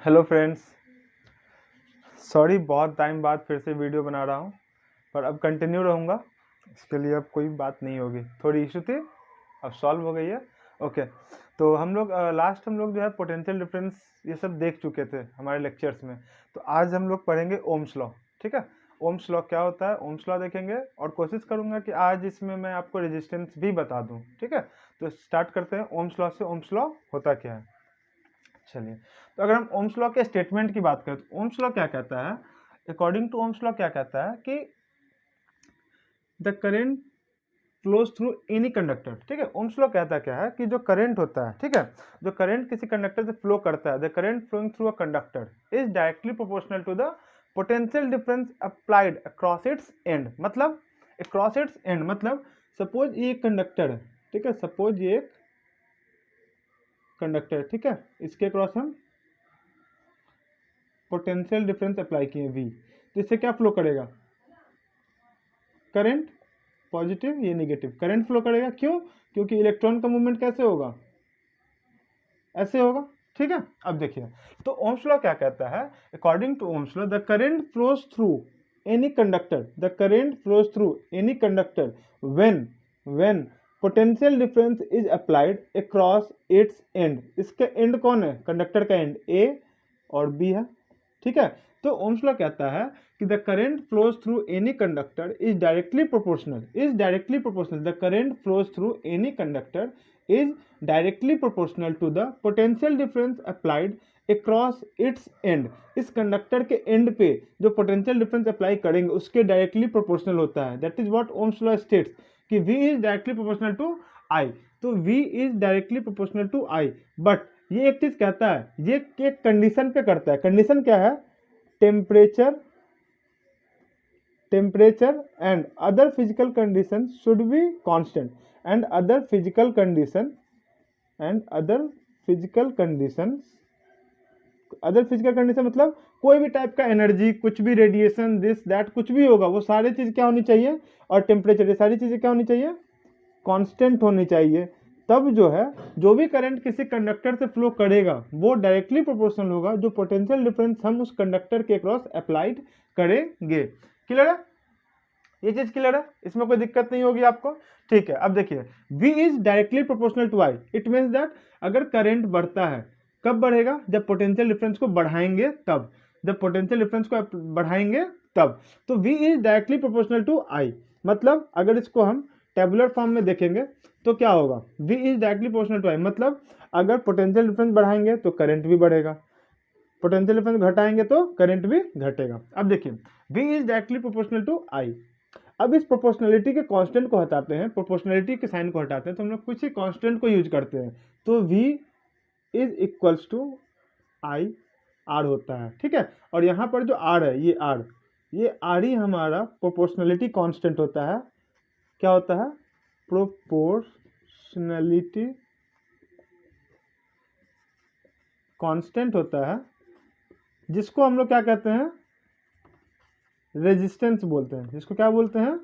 Hello friends, sorry बहुत time बाद फिर से वीडियो बना रहा हूँ, पर अब कंटिन्यू रहूँगा। इसके लिए अब कोई बात नहीं होगी, थोड़ी इशू थी, अब सॉल्व हो गई है। ओके, तो हम लोग लास्ट हम लोग जो है पोटेंशियल डिफरेंस ये सब देख चुके थे हमारे लेक्चर्स में। तो आज हम लोग पढ़ेंगे ओम्स लॉ। ठीक है, ओम्स लॉ क्या होता है, ओम्स लॉ देखेंगे और कोशिश करूँगा कि आज इसमें मैं आपको रेजिस्टेंस भी बता दूँ। ठीक है, तो स्टार्ट करते हैं ओम्स लॉ से। ओम्स लॉ होता क्या है, चलिए। तो अगर हम ओम्स लॉ के स्टेटमेंट की बात करें तो ओम्स लॉ क्या कहता है, अकॉर्डिंग टू ओम्स लॉ क्या कहता है कि the current flows through any conductor. ठीक है, ओम्स लॉ कहता क्या है कि जो करंट होता है, ठीक है, जो करंट किसी कंडक्टर से फ्लो करता है, the current flowing through a conductor is directly proportional to the potential difference applied across its end. मतलब अक्रॉस इट्स एंड मतलब सपोज ये एक कंडक्टर है, ठीक है, सपोज ये एक कंडक्टर है, ठीक है, इसके क्रॉस हम पोटेंशियल डिफरेंस अप्लाई किए वी, तो इससे क्या फ्लो करेगा, करंट, पॉजिटिव ये नेगेटिव करंट फ्लो करेगा। क्यों? क्योंकि इलेक्ट्रॉन का मूवमेंट कैसे होगा, ऐसे होगा। ठीक है, अब देखिए, तो ओम्स लॉ क्या कहता है, according to Ohm's law the current flows through any conductor, the current flows through any conductor when potential difference is applied across its end. इसके एंड कौन है, कंडक्टर का एंड ए और बी है। ठीक है, तो ओम्स लॉ कहता है कि the current flows through any conductor is directly proportional the current flows through any conductor is directly proportional to the potential difference applied across its end. इस कंडक्टर के एंड पे जो पोटेंशियल डिफरेंस अप्लाई करेंगे उसके directly proportional होता है। That is what Ohm's law states कि V is directly proportional to I। तो V is directly proportional to I, but ये एक चीज कहता है, ये एक कंडीशन पे करता है। कंडीशन क्या है, temperature and other physical condition should be constant and other physical condition मतलब कोई भी टाइप का एनर्जी, कुछ भी रेडिएशन, दिस दैट कुछ भी होगा, वो सारी चीज क्या होनी चाहिए, और टेम्परेचर, ये सारी चीजें क्या होनी चाहिए, कांस्टेंट होनी चाहिए। तब जो है, जो भी करंट किसी कंडक्टर से फ्लो करेगा वो डायरेक्टली प्रोपोर्शनल होगा जो पोटेंशियल डिफरेंस हम उस कंडक्टर के क्रॉस अप्लाइड करेंगे। क्लियर है, ये चीज क्लियर है, इसमें कोई दिक्कत नहीं होगी आपको। ठीक है, अब देखिए, V is directly proportional to I। It means that अगर करंट बढ़ता है, कब बढ़ेगा, जब पोटेंशियल डिफरेंस को बढ़ाएंगे तब, जब पोटेंशियल डिफरेंस को बढ़ाएंगे तब। तो V is directly proportional to I, मतलब अगर इसको हम टेबुलर फॉर्म में देखेंगे तो क्या होगा, V is directly proportional to I, मतलब अगर पोटेंशियल डिफरेंस बढ़ाएंगे तो करंट भी बढ़ेगा, पोटेंशियल डिफरेंस घटाएंगे तो करंट भी घटेगा। अब देखिए, V is directly proportional to I। अब इस प्रोपोर्शनलिटी के कांस्टेंट को हटाते हैं, प्रोपोर्शनलिटी के साइन को हटाते हैं, तो हम लोग कुछ ही कांस्टेंट को यूज करते हैं। तो V is equals to I R होता है। ठीक है, और यहाँ पर जो R है, ये R ही हमारा प्रोपोर्शनलिटी कांस्टेंट होता है। क्या होता है, प्रोपोर्शनलिटी कांस्टेंट होता है, जिसको हम लोग क्या कहते हैं, रेजिस्टेंस बोलते हैं। जिसको क्या बोलते हैं,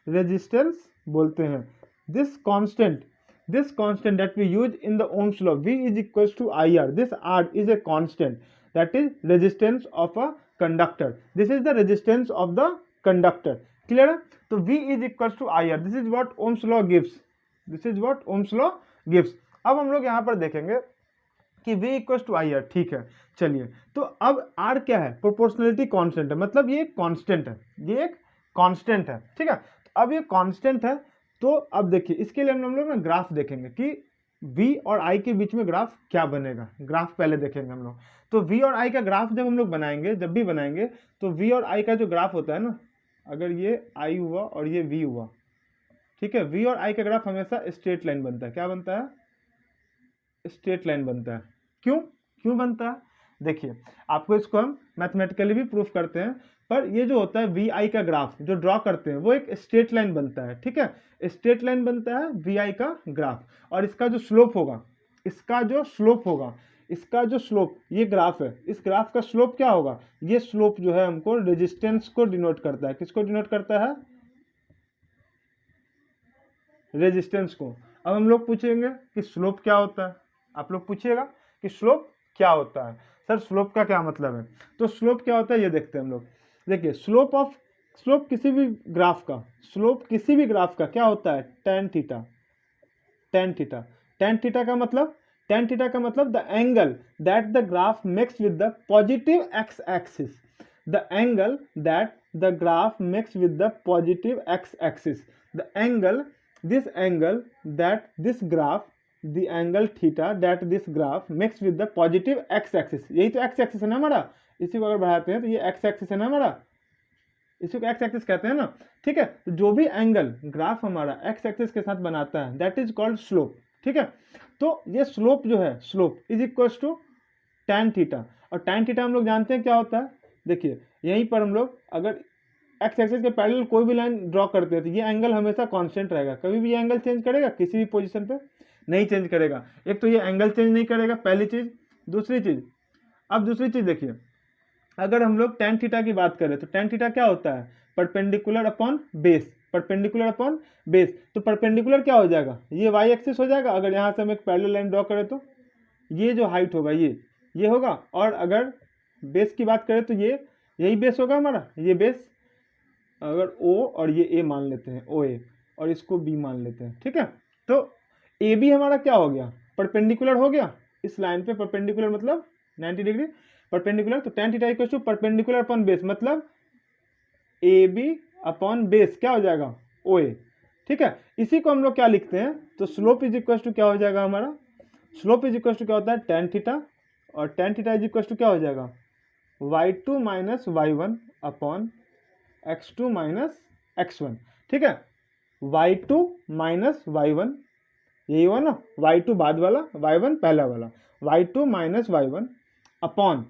रेजिस्टेंस बोलते हैं। This constant that we use in the Ohm's law, V is equals to IR। This R is a constant that is resistance of a conductor. This is the resistance of the conductor. Clear है, तो V is equals to IR। This is what Ohm's law gives. अब हम लोग यहाँ पर देखेंगे कि V equals to IR। ठीक है, चलिए, तो अब R क्या है, प्रोपोर्शनलिटी कांस्टेंट है, मतलब ये एक कांस्टेंट है, ठीक है। तो अब ये कांस्टेंट है, तो अब देखिए, इसके लिए हम लोग ना ग्राफ देखेंगे कि V और I के बीच में ग्राफ क्या बनेगा। ग्राफ पहले देखेंगे हम लोग। तो V और I का ग्राफ जब हम लोग बनाएंगे, जब भी बनाएंगे, तो V और I का जो ग्राफ होता है ना, अगर ये I हुआ और ये V हुआ, ठीक है, V और I का ग्राफ हमेशा स्ट्रेट लाइन बनता है। क्या बनता है, स्ट्रेट लाइन बनता है। क्यों बनता है, देखिए, आपको इसको हम मैथमेटिकली भी प्रूफ करते हैं, पर ये जो होता है वी आई का ग्राफ जो ड्रॉ करते हैं वो एक स्ट्रेट लाइन बनता है। ठीक है, स्ट्रेट लाइन बनता है वी आई का ग्राफ, और इसका जो स्लोप होगा, ये ग्राफ है, इस ग्राफ का स्लोप क्या होगा, ये स्लोप जो है हमको रेजिस्टेंस को डिनोट करता है। किसको डिनोट करता है, रेजिस्टेंस को। अब हम लोग पूछेंगे कि स्लोप क्या होता है, आप लोग पूछिएगा कि स्लोप क्या होता है। सर स्लोप का क्या मतलब है? तो स्लोप क्या होता है ये देखते हैं हम लोग। देखिए स्लोप किसी भी ग्राफ का, स्लोप किसी भी ग्राफ का क्या होता है? tan theta. tan theta, tan theta का मतलब, tan थीटा का मतलब the angle that the graph makes with the positive x axis, the angle that the graph makes with the positive x axis, the angle, this angle that this graph, the angle theta that this graph makes with the positive x axis, यही तो x axis है ना हमारा, इसी को अगर बढ़ाते हैं तो ये x axis है ना हमारा, इसी को x axis कहते हैं ना, ठीक है। तो जो भी एंगल ग्राफ हमारा x axis के साथ बनाता है दैट इज कॉल्ड स्लोप, ठीक है। तो ये स्लोप जो है, slope is equal to tan theta, और tan थीटा हम लोग जानते हैं क्या होता है। देखिए यहीं पर हम लोग अगर एक्स एक्सिस के पैरेलल कोई भी लाइन ड्रॉ करते हैं तो ये एंगल हमेशा कांस्टेंट रहेगा, कभी भी ये एंगल चेंज करेगा किसी भी पोजीशन पे नहीं चेंज करेगा। एक तो ये एंगल चेंज नहीं करेगा, पहली चीज। दूसरी चीज, अब दूसरी चीज देखिए, अगर हम लोग tan थीटा की बात करें तो tan थीटा क्या होता है? Perpendicular upon base, perpendicular upon base. तो परपेंडिकुलर क्या हो जाएगा? ये वाई एक्सिस हो जाएगा। अगर यहाँ से हम एक पैरेलल लाइन ड्रॉ करें तो ये जो हाइट होगा ये होगा, और अगर बेस की बात करें तो ये यही बेस होगा हमारा, ये बेस। अगर O और ये A मान लेते हैं, OA, और इसको B मान लेते हैं, ठीक है। तो AB हमारा क्या हो गया? परपेंडिकुलर हो गया इस लाइन पे, परपेंडिकुलर मतलब 90 डिग्री परपेंडिकुलर। तो tan थीटा equal to perpendicular upon base, मतलब AB अपॉन बेस क्या हो जाएगा? OA, ठीक है। इसी को हम लोग क्या लिखते हैं? तो स्लोप इज इक्वल टू क्या हो जाएगा हमारा? स्लोप इज इक्वल टू क्या होता है? tan थीटा, और tan theta is equal to क्या हो जाएगा? y2 minus y1 upon x2 minus x1, ठीक है। y2 माइनस y1 यही हुआ ना, y2 बाद वाला, y1 पहला वाला, y2 minus y1 upon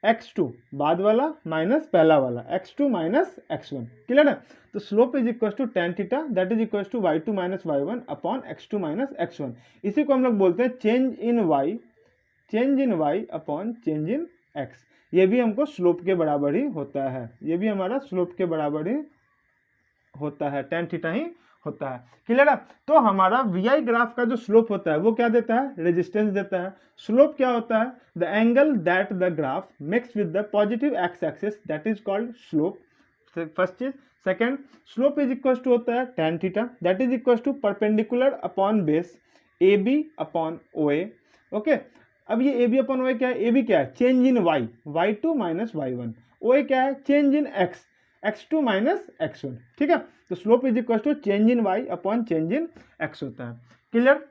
x2 बाद वाला माइनस पहला वाला, x2 माइनस x1, क्लियर है। तो slope is equal to tan theta that is equal to y2 minus y1 upon x2 minus x1। इसी को हम लोग बोलते हैं change in y upon change in x। ये भी हमको स्लोप के बराबर ही होता है, ये भी हमारा स्लोप के बराबर ही होता है, tan थीटा ही होता है, क्लियर है। तो हमारा वी ग्राफ का जो स्लोप होता है वो क्या देता है? रेजिस्टेंस देता है। स्लोप क्या होता है? The angle that the graph makes with the positive x axis that is called slope, first चीज। Second, slope is equal to होता है tan theta that is equal to perpendicular upon base AB upon OA, okay. अब ये AB upon OA क्या है? AB क्या है? Change in y, y2 minus y1। OA क्या है? Change in x, x2 minus x1, ठीक है। तो slope is equal to change in y upon change in x होता है, क्लियर।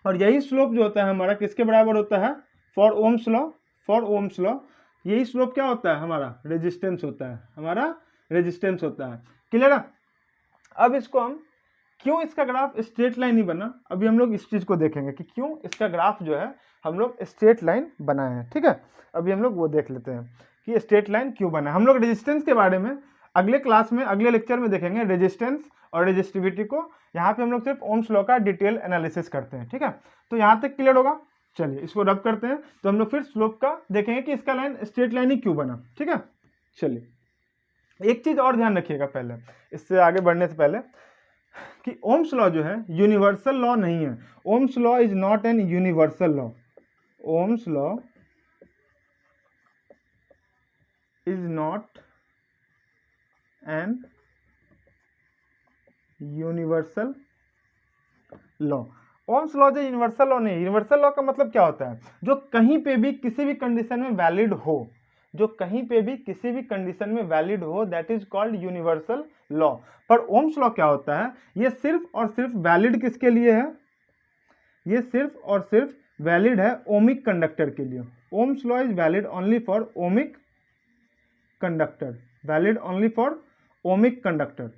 और यही स्लोप जो होता है हमारा किसके बराबर होता है? फॉर ओम्स लॉ, यही स्लोप क्या होता है हमारा? रेजिस्टेंस होता है, हमारा रेजिस्टेंस होता है, क्लियर है। अब इसको हम, क्यों इसका ग्राफ स्ट्रेट लाइन ही बना, अभी हम लोग इस चीज को देखेंगे कि क्यों इसका ग्राफ जो है हम लोग स्ट्रेट लाइन बनाए हैं, ठीक है। अभी हम लोग वो देख लेते हैं कि स्ट्रेट लाइन क्यों बना। हम लोग रेजिस्टेंस के बारे में अगले क्लास में, अगले लेक्चर में देखेंगे, रेजिस्टेंस और रेजिस्टिविटी को। यहाँ पे हम लोग सिर्फ ओम्स लॉ का डिटेल एनालिसिस करते हैं, ठीक है। तो यहाँ तक क्लियर होगा। चलिए इसको रब करते हैं, तो हम लोग फिर स्लोप का देखेंगे कि इसका लाइन स्ट्रेट लाइन ही क्यों बना, ठीक है। चलिए एक चीज और ध्यान रखिएगा पहले, इससे आगे बढ़ने से पहले, कि ओम्स लॉ जो है यूनिवर्सल लॉ नहीं है। Ohm's law is not an universal law, Ohm's law is not an universal law. Ohm's law जो यूनिवर्सल लॉ नहीं, यूनिवर्सल लॉ का मतलब क्या होता है? जो कहीं पे भी किसी भी कंडीशन में वैलिड हो, जो कहीं पे भी किसी भी कंडीशन में वैलिड हो, that is called universal law. पर ओम्स लॉ क्या होता है? ये सिर्फ और सिर्फ वैलिड किसके लिए है? ये सिर्फ और सिर्फ वैलिड है ओमिक कंडक्टर के लिए। Ohm's law is valid only for ohmic conductor, valid only for ohmic conductor,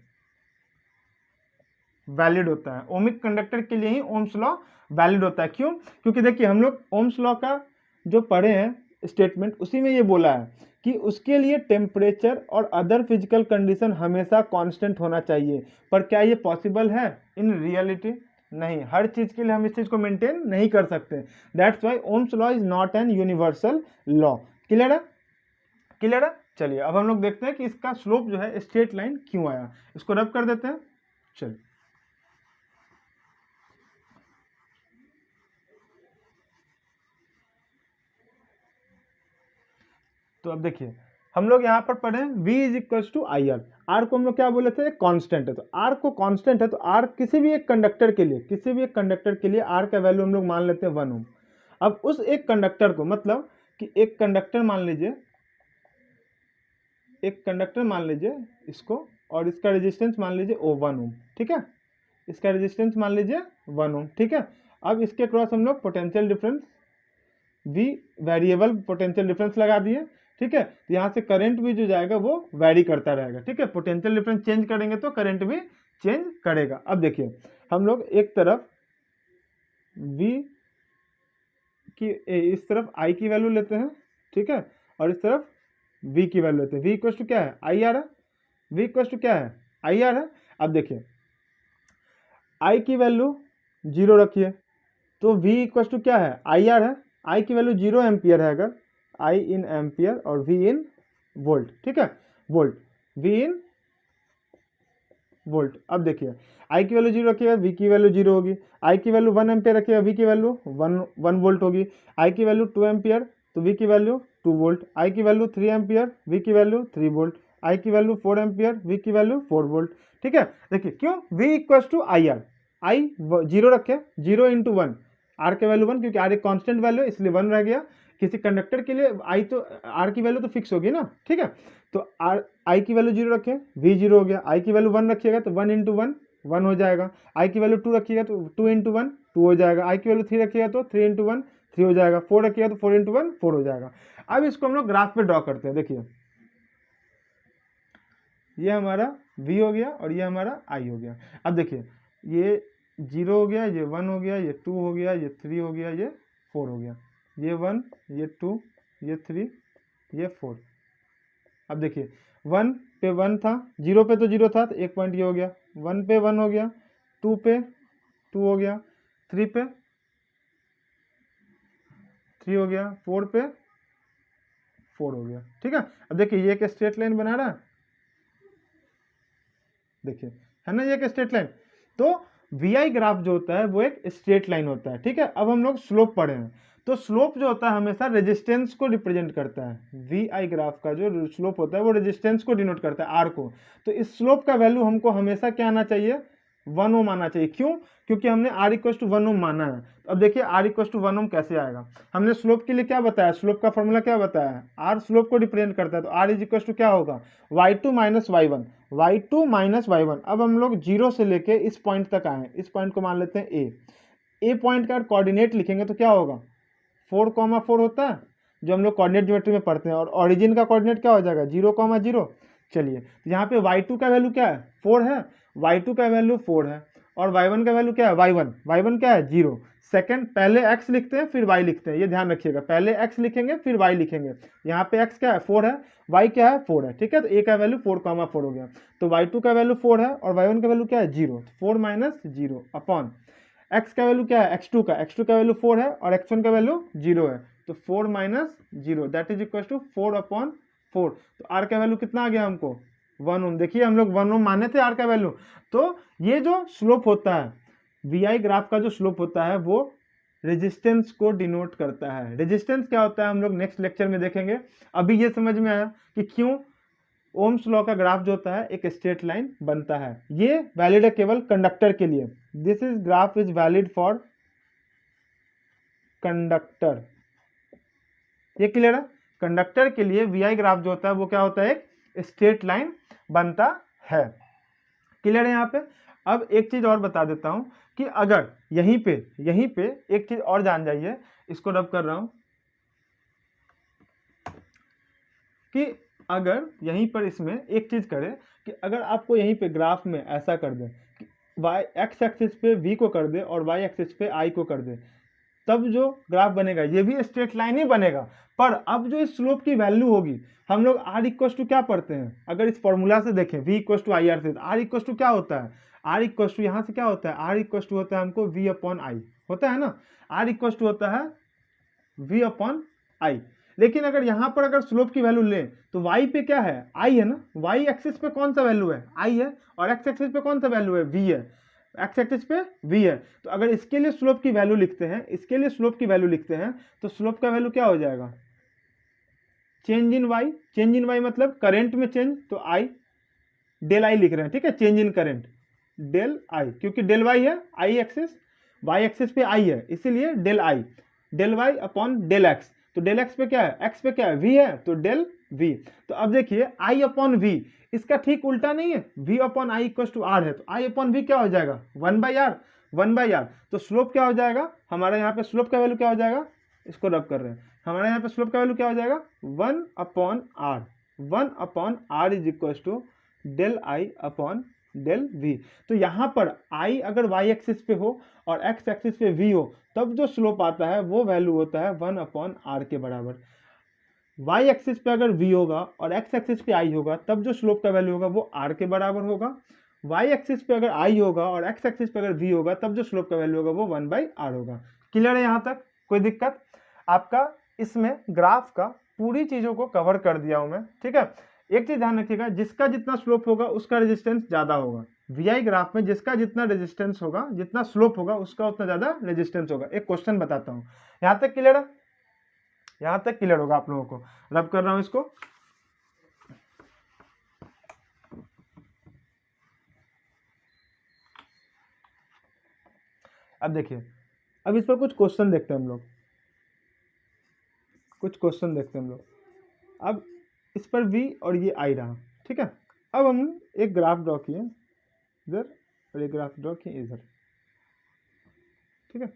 valid होता है ओमिक कंडक्टर के लिए ही ओम्स लॉ वैलिड होता है। क्यों? क्योंकि देखिए हम लोग ओम्स लॉ का जो पढ़े हैं स्टेटमेंट, उसी में ये बोला है कि उसके लिए टेम्परेचर और अदर फिजिकल कंडीशन हमेशा कांस्टेंट होना चाहिए। पर क्या ये पॉसिबल है इन रियलिटी? नहीं, हर चीज के लिए हम इस चीज को मेंटेन नहीं कर सकते। That's why Ohm's law is not an universal law, clear है, क्लियर है। चलिए अब हम लोग देखते हैं कि इसका स्लोप जो है स्ट्रेट लाइन क्यों आया, इसको रब कर देते हैं। चलिए तो अब देखिए हम लोग यहाँ पर पढ़े v is equal to I R. R को हम लोग क्या बोले थे, कांस्टेंट है। तो आर को कांस्टेंट है तो आर किसी भी एक कंडक्टर के लिए आर का वैल्यू हम लोग मान लेते हैं 1 ओम। अब उस एक कंडक्टर को, मतलब कि एक कंडक्टर मान लीजिए इसको, और इसका रेजिस्टेंस मान लीजिए ओ 1 ओम, ठीक है। इसका रेजिस्टेंस मान लीजिए 1 ओम, ठीक है। अब इसके क्रॉस हम लोग potential difference V variable potential difference लगा दिए, ठीक है। तो यहाँ से करंट भी जो जाएगा वो वेरी करता रहेगा, ठीक है। पोटेंशियल डिफरेंस चेंज करेंगे तो करंट भी चेंज करेगा। अब देखिए हम लोग एक तरफ V की इस तरफ I की वैल्यू लेते हैं, ठीक है, और इस तरफ V की वैल्यू लेते हैं। V इक्वल टू क्या है, आई आर है। V इक्वल टू क्या है, आई आर है। अब देखिए I की वैल्यू 0 रखिए तो V इक्वल टू क्या है, आई आर है। I की वैल्यू 0 एम्पियर है, अगर I इन एम्पियर और V इन वोल्ट, ठीक है, वोल्ट, V इन वोल्ट। अब देखिए I की वैल्यू 0 रखिएगा, V की वैल्यू 0 होगी। I की वैल्यू 1 एम्पियर रखिएगा, V की वैल्यू 1 वोल्ट होगी। I की वैल्यू 2 एम्पियर तो V की वैल्यू 2 वोल्ट। I की वैल्यू 3 एम्पियर, V की वैल्यू 3 वोल्ट। I की वैल्यू 4 एम्पियर, V की वैल्यू 4 वोल्ट, ठीक है। देखिए क्यों, V equal to I R. I 0 रखे, 0 इंटू 1, आर के वैल्यू 1, क्योंकि आर एक कांस्टेंट वैल्यू है इसलिए 1 रह गया। किसी कंडक्टर के लिए आई तो आर की वैल्यू तो फिक्स होगी ना, ठीक है। तो आर आई की वैल्यू 0 रखें, V 0 हो गया। आई की वैल्यू 1 रखिएगा तो 1 इंटू 1 1 हो जाएगा। आई की वैल्यू 2 रखिएगा तो 2 इंटू 1 2 हो जाएगा। आई की वैल्यू 3 रखिएगा तो 3 इंटू 1 3 हो जाएगा। 4 रखिएगा तो 4 इंटू 1 4 हो जाएगा। अब इसको हम लोग ग्राफ पे ड्रॉ करते हैं। देखिए ये हमारा V हो गया और ये हमारा I हो गया। अब देखिए ये 0 हो गया, ये 1 हो गया, ये 2 हो गया, ये 3 हो गया, ये 4 हो गया, ये 1, ये 2, ये 3, ये 4। अब देखिए 1 पे 1 था, 0 पे तो 0 था तो एक पॉइंट ये हो गया, 1 पे 1 हो गया, 2 पे 2 हो गया, 3 पे 3 हो गया, 4 पे 4 हो गया, ठीक है। अब देखिए ये एक स्ट्रेट लाइन बना रहा है, देखिए है ना, ये एक स्ट्रेट लाइन। तो VI ग्राफ जो होता है वो एक स्ट्रेट लाइन होता है, ठीक है। अब हम लोग स्लोप पढ़े हैं, तो स्लोप जो होता है हमेशा रेजिस्टेंस को रिप्रेजेंट करता है। VI ग्राफ का जो स्लोप होता है वो रेजिस्टेंस को डिनोट करता है, R को। तो इस स्लोप का वैल्यू हमको हमेशा क्या आना चाहिए, 1 ओम आना चाहिए। क्यों, क्योंकि हमने R इक्वल टू 1 ओम माना है। तो अब देखिए R इक्वल टू 1 ओम कैसे आएगा, हमने स्लोप के लिए क्या बताया, स्लोप का फॉर्मूला क्या बताया है, R स्लोप को रिप्रेजेंट करता है। तो R इज इक्वल टू क्या होगा, y2 minus y1, y2 minus y1। अब हम लोग 0 से लेके इस पॉइंट तक आए, इस पॉइंट को मान लेते हैं A पॉइंट का कोऑर्डिनेट लिखेंगे तो क्या होगा, 4,4 होता है जो हम लोग कोऑर्डिनेट ज्योमेट्री में पढ़ते हैं, और ओरिजिन का कोऑर्डिनेट क्या हो जाएगा, 0,0। चलिए तो यहाँ पे y2 का वैल्यू क्या है, 4 है, y2 का वैल्यू 4 है, और y1 का वैल्यू क्या है, y1 क्या है, 0। सेकंड पहले x लिखते हैं फिर y लिखते हैं, ये ध्यान रखिएगा, पहले x लिखेंगे फिर y लिखेंगे। यहाँ पे x क्या है, 4 है, y क्या है, 4 है, ठीक है। तो a का वैल्यू 4,4 हो गया, तो y2 का वैल्यू 4 है और y1 का वैल्यू क्या है, 0। 4 माइनस 0 अपॉन x का वैल्यू क्या है, x2 का वैल्यू 4 है और x1 का वैल्यू 0 है, तो 4 minus 0 that is equal to 4 upon 4। तो r का वैल्यू कितना आ गया हमको, 1 ओम। देखिए हम लोग 1 ओम माने थे R का वैल्यू। तो ये जो स्लोप होता है, VI ग्राफ का जो स्लोप होता है वो रेजिस्टेंस को डिनोट करता है। रेजिस्टेंस क्या होता है हम लोग नेक्स्ट लेक्चर में देखेंगे। अभी ये समझ में आया कि क्यों ओम्स लॉ का ग्राफ जो होता है एक स्ट्रेट लाइन बनता है। ये वैलिड है केवल कंडक्टर के लिए, this is graph is valid for conductor. ये क्लियर है, कंडक्टर के लिए VI ग्राफ जो होता है वो क्या होता है, एक स्ट्रेट लाइन बनता है। क्लियर है यहाँ पे। अब एक चीज और बता देता हूं कि अगर यहीं पे एक चीज और जान जाइए, इसको रब कर रहा हूं कि अगर यहीं पर इसमें एक चीज करें कि अगर आपको यहीं पे ग्राफ में ऐसा कर दे कि x एक्सिस पे V को कर दे और y एक्सिस पे I को कर दे, तब जो ग्राफ बनेगा ये भी स्ट्रेट लाइन ही बनेगा। पर अब जो इस स्लोप की वैल्यू होगी, हम लोग R इक्वल टू क्या पढ़ते हैं, अगर इस फॉर्मूला से देखें V equal to I R से, R इक्वल टू क्या होता है, R इक्वल टू यहाँ से क्या होता है, R इक्वल टू होता है हमको V अपॉन आई, होता है ना, R इक्वल टू होता है V अपॉन आई। लेकिन अगर यहाँ पर अगर स्लोप की वैल्यू लें तो y पे क्या है, I है ना, y एक्सिस पे कौन सा वैल्यू है, I है, और x एक्सिस पे कौन सा वैल्यू है, V है, x एक्सिस पे V है। तो अगर इसके लिए स्लोप की वैल्यू लिखते हैं, इसके लिए स्लोप की वैल्यू लिखते हैं, तो स्लोप का वैल्यू क्या हो जाएगा, change in Y, change in Y मतलब करंट में चेंज, तो आई डेल आई लिख रहे हैं, ठीक है, change in current del I, क्योंकि डेल वाई है, आई एक्सिस वाई एक्सिस पे आई है, इसीलिए del Y upon del X, तो डेल एक्स पे क्या है, एक्स पे क्या है, वी है, तो डेल वी। तो अब देखिए आई अपॉन वी, इसका ठीक उल्टा नहीं है, V upon I equal to R है, तो आई अपॉन वी क्या हो जाएगा, 1/r, तो स्लोप क्या हो जाएगा हमारा, यहाँ पे स्लोप का वैल्यू क्या हो जाएगा, इसको रब कर रहे हैं, हमारे यहाँ पे स्लोप का वैल्यू क्या हो जाएगा 1/r, 1/r is equal to del I upon del V. तो यहाँ पर आई अगर वाई एक्सिस पे हो और एक्स एक्सिस पे वी हो, तब जो स्लोप आता है वो वैल्यू होता है 1/r के बराबर। वाई एक्सिस पे अगर वी होगा और एक्स एक्सिस पे आई होगा, तब जो स्लोप का वैल्यू होगा वो r के बराबर होगा। वाई एक्सिस पे अगर आई होगा और एक्स एक्सिस पे अगर वी होगा, तब जो स्लोप का वैल्यू होगा वो 1/r होगा। क्लियर है यहाँ तक, कोई दिक्कत? आपका इसमें ग्राफ का पूरी चीज़ों को कवर कर दिया हूँ मैं, ठीक है। एक चीज़ ध्यान रखिएगा, जिसका जितना स्लोप होगा उसका रेजिस्टेंस ज़्यादा होगा। वीआई ग्राफ में जिसका जितना रेजिस्टेंस होगा, जितना स्लोप होगा, उसका उतना ज़्यादा रेजिस्टेंस होगा। एक क्वेश्चन बताता हूँ, यहाँ तक क्लियर है? यहाँ तक क्लियर होगा आप लोगों को? रब कर रहा हूँ इसको। अब देखिए, अब इस पर कुछ क्वेश्चन देखते हैं हम लोग, कुछ क्वेश्चन देखते हैं हम लोग। अब इस पर v और ये आई रहा, ठीक है। अब हम एक ग्राफ ड्रॉ किए इधर और एक ग्राफ ड्रॉ किए इधर, ठीक है।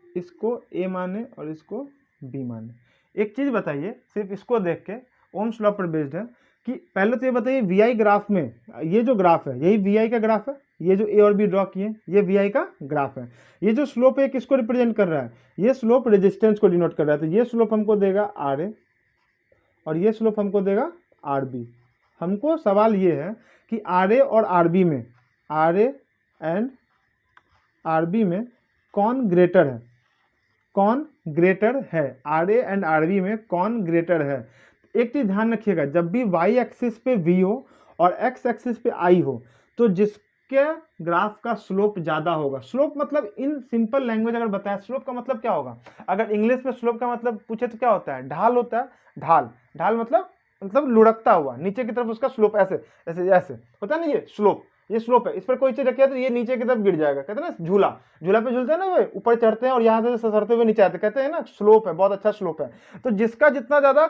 इसको a माने और इसको b माने। एक चीज़ बताइए, सिर्फ इसको देख के, ओम्स लॉ पर बेस्ड है, कि पहले तो ये बताइए वी ग्राफ में, ये जो ग्राफ है यही वी का ग्राफ है, ये जो ए और बी ड्रॉ किए ये वी का ग्राफ है। ये जो स्लोप है किसको रिप्रेजेंट कर रहा है, ये स्लोप रेजिस्टेंस को डिनोट कर रहा है। तो ये स्लोप हमको देगा आर ए और ये स्लोप हमको देगा आर बी। हमको सवाल ये है कि आर ए और आर बी में, R A and R B में कौन ग्रेटर है, कौन ग्रेटर है, R A and R B में कौन ग्रेटर है। एक चीज़ ध्यान रखिएगा, जब भी वाई एक्सिस पे वी हो और एक्स एक्सिस पे आई हो, तो जिसके ग्राफ का स्लोप ज़्यादा होगा, स्लोप मतलब इन सिंपल लैंग्वेज अगर बताया, स्लोप का मतलब क्या होगा, अगर इंग्लिश में स्लोप का मतलब पूछे तो क्या होता है, ढाल होता है। ढाल, ढाल मतलब लुढ़कता हुआ नीचे की तरफ, उसका स्लोप ऐसे ऐसे ऐसे होता है ना, ये स्लोप, ये स्लोप है। इस पर कोई चीज रखिए तो ये नीचे की तरफ गिर जाएगा, कहते हैं ना झूला, झूला पे झूलते हैं ना, वे ऊपर चढ़ते हैं और यहाँ से ससरते हुए नीचे आते, कहते हैं ना स्लोप है, बहुत अच्छा स्लोप है। तो जिसका जितना ज्यादा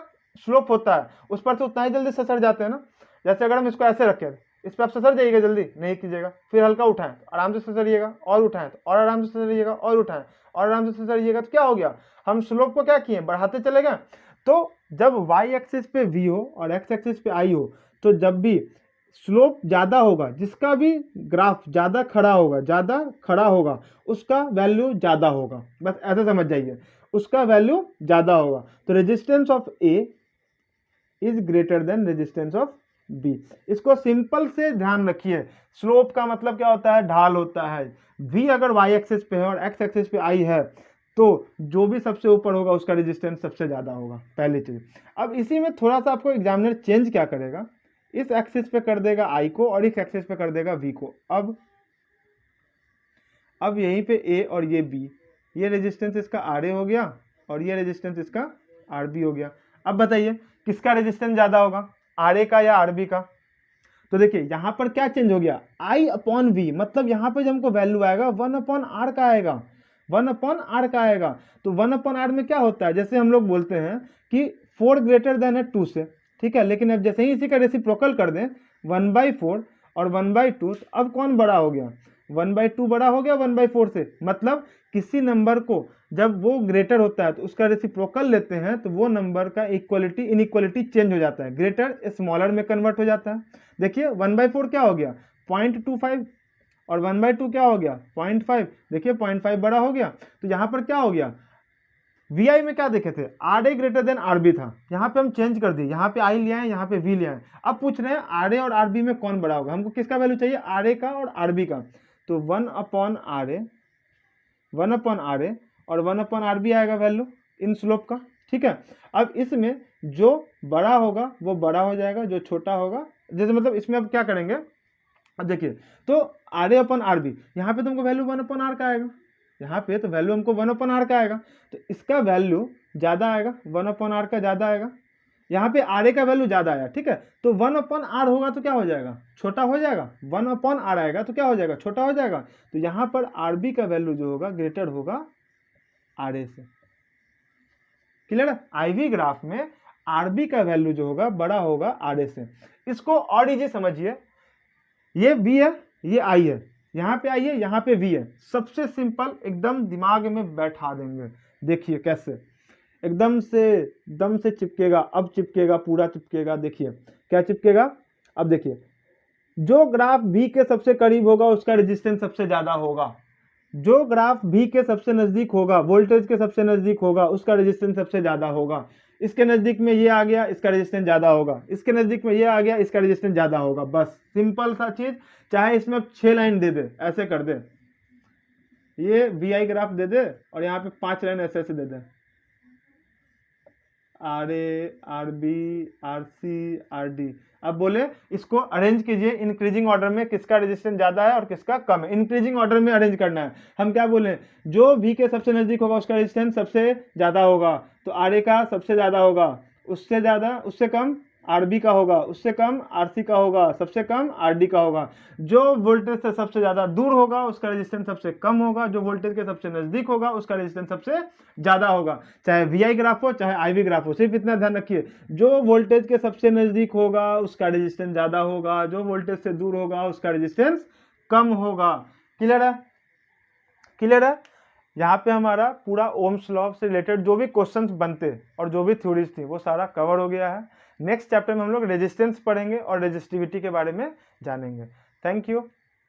स्लोप होता है उस पर से उतना ही जल्दी ससर जाते हैं ना। जैसे अगर हम इसको ऐसे रखें, इस पर आप ससर जाइएगा, जल्दी नहीं कीजिएगा, फिर हल्का उठाएं तो आराम से ससरिएगा, और उठाएं तो और आराम से ससरिएगा, और उठाएं और आराम से ससरिएगा, तो क्या हो गया, हम स्लोप को क्या किए, बढ़ाते चले गए। तो जब वाई एक्सिस पे वी हो और एक्स एक्सिस पे आई हो, तो जब भी स्लोप ज़्यादा होगा, जिसका भी ग्राफ ज़्यादा खड़ा होगा उसका वैल्यू ज़्यादा होगा, बस ऐसा समझ जाइए, उसका वैल्यू ज़्यादा होगा। तो resistance of A is greater than resistance of B. इसको सिंपल से ध्यान रखिए, स्लोप का मतलब क्या होता है, ढाल होता है। वी अगर वाई एक्सिस पे है और एक्स एक्सिस पे आई है, तो जो भी सबसे ऊपर होगा उसका रेजिस्टेंस सबसे ज़्यादा होगा, पहली चीज़। अब इसी में थोड़ा सा आपको एग्जामिनर चेंज क्या करेगा, इस एक्सिस पे कर देगा आई को और इस एक्सिस पे कर देगा वी को। अब यहीं पे ए और ये बी, ये रेजिस्टेंस इसका आर ए हो गया और ये रेजिस्टेंस इसका आर बी हो गया। अब बताइए किसका रेजिस्टेंस ज़्यादा होगा, आर ए का या आर बी का। तो देखिए यहाँ पर क्या चेंज हो गया, आई अपॉन वी, मतलब यहाँ पे जब हमको वैल्यू आएगा 1/r का आएगा, 1/r का आएगा। तो 1/r में क्या होता है, जैसे हम लोग बोलते हैं कि 4 ग्रेटर देन है 2 से, ठीक है। लेकिन अब जैसे ही इसी का रेसिप्रोकल कर दें 1/4 और 1/2, तो अब कौन बड़ा हो गया, 1/2 बड़ा हो गया 1/4 से। मतलब किसी नंबर को जब वो ग्रेटर होता है तो उसका रेसिप्रोकल लेते हैं, तो वो नंबर का इक्वलिटी इनइक्वलिटी चेंज हो जाता है, ग्रेटर स्मॉलर में कन्वर्ट हो जाता है। देखिए 1/4 क्या हो गया 0.25 और 1/2 क्या हो गया 0.5, देखिए 0.5 बड़ा हो गया। तो यहाँ पर क्या हो गया, वी आई में क्या देखे थे, R A greater than R B था, यहाँ पे हम चेंज कर दिए, यहाँ पे आई ले आए, यहाँ पे वी ले आए। अब पूछ रहे हैं आर ए और आर बी में कौन बड़ा होगा, हमको किसका वैल्यू चाहिए, आर ए का और आर बी का। तो 1/r ए और 1/r बी आएगा वैल्यू इन स्लोप का, ठीक है। अब इसमें जो बड़ा होगा वो बड़ा हो जाएगा, जो छोटा होगा, जैसे मतलब इसमें अब क्या करेंगे, अब देखिए तो R A upon R B, यहाँ पे तुमको वैल्यू 1/r का आएगा, यहाँ पे तो वैल्यू हमको 1/r का आएगा, तो इसका वैल्यू ज़्यादा आएगा, 1/r का ज़्यादा आएगा। यहाँ पे आर ए का वैल्यू ज़्यादा आया, ठीक है, तो 1/r होगा तो क्या हो जाएगा, छोटा हो जाएगा, 1/r आएगा तो क्या हो जाएगा, छोटा हो जाएगा। तो यहाँ पर आर बी का वैल्यू जो होगा ग्रेटर होगा आर ए से। क्लियर है, आई वी ग्राफ में आर बी का वैल्यू जो होगा बड़ा होगा आर ए से। इसको और इजी समझिए, ये वी है, ये आई है, यहाँ पे आई है, यहाँ पे वी है, सबसे सिंपल एकदम दिमाग में बैठा देंगे। देखिए कैसे एकदम से चिपकेगा, अब चिपकेगा, पूरा चिपकेगा। देखिए क्या चिपकेगा, अब देखिए जो ग्राफ V के सबसे करीब होगा उसका रेजिस्टेंस सबसे ज्यादा होगा, जो ग्राफ V के सबसे नजदीक होगा, वोल्टेज के सबसे नजदीक होगा, उसका रेजिस्टेंस सबसे ज्यादा होगा। इसके नजदीक में ये आ गया, इसका रेजिस्टेंस ज्यादा होगा, इसके नजदीक में ये आ गया, इसका रेजिस्टेंस ज्यादा होगा। बस सिंपल सा चीज, चाहे इसमें 6 लाइन दे दे, ऐसे कर दे, ये VI ग्राफ दे दे और यहाँ पे 5 लाइन ऐसे ऐसे दे दे, R A, R B, R C, R D. अब बोले इसको अरेंज कीजिए इंक्रीजिंग ऑर्डर में, किसका रेजिस्टेंस ज्यादा है और किसका कम है, इंक्रीजिंग ऑर्डर में अरेंज करना है। हम क्या बोले, जो V के सबसे नजदीक होगा उसका रेजिस्टेंस सबसे ज्यादा होगा, तो आर ए का सबसे ज्यादा होगा, उससे ज्यादा, उससे कम आर बी का होगा, उससे कम आर सी का होगा, सबसे कम आर डी का होगा। जो वोल्टेज से सबसे ज्यादा दूर होगा उसका रेजिस्टेंस सबसे कम होगा, जो वोल्टेज के सबसे नजदीक होगा उसका रेजिस्टेंस सबसे ज्यादा होगा। चाहे VI ग्राफ हो चाहे IV ग्राफ हो, सिर्फ इतना ध्यान रखिए, जो वोल्टेज के सबसे नजदीक होगा उसका रेजिस्टेंस ज्यादा होगा, जो वोल्टेज से दूर होगा उसका रेजिस्टेंस कम होगा। क्लियर है, क्लियर है। यहाँ पे हमारा पूरा ओम्स लॉ से रिलेटेड जो भी क्वेश्चंस बनते और जो भी थ्योरीज थी वो सारा कवर हो गया है। नेक्स्ट चैप्टर में हम लोग रेजिस्टेंस पढ़ेंगे और रेजिस्टिविटी के बारे में जानेंगे। थैंक यू,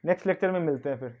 नेक्स्ट लेक्चर में मिलते हैं फिर।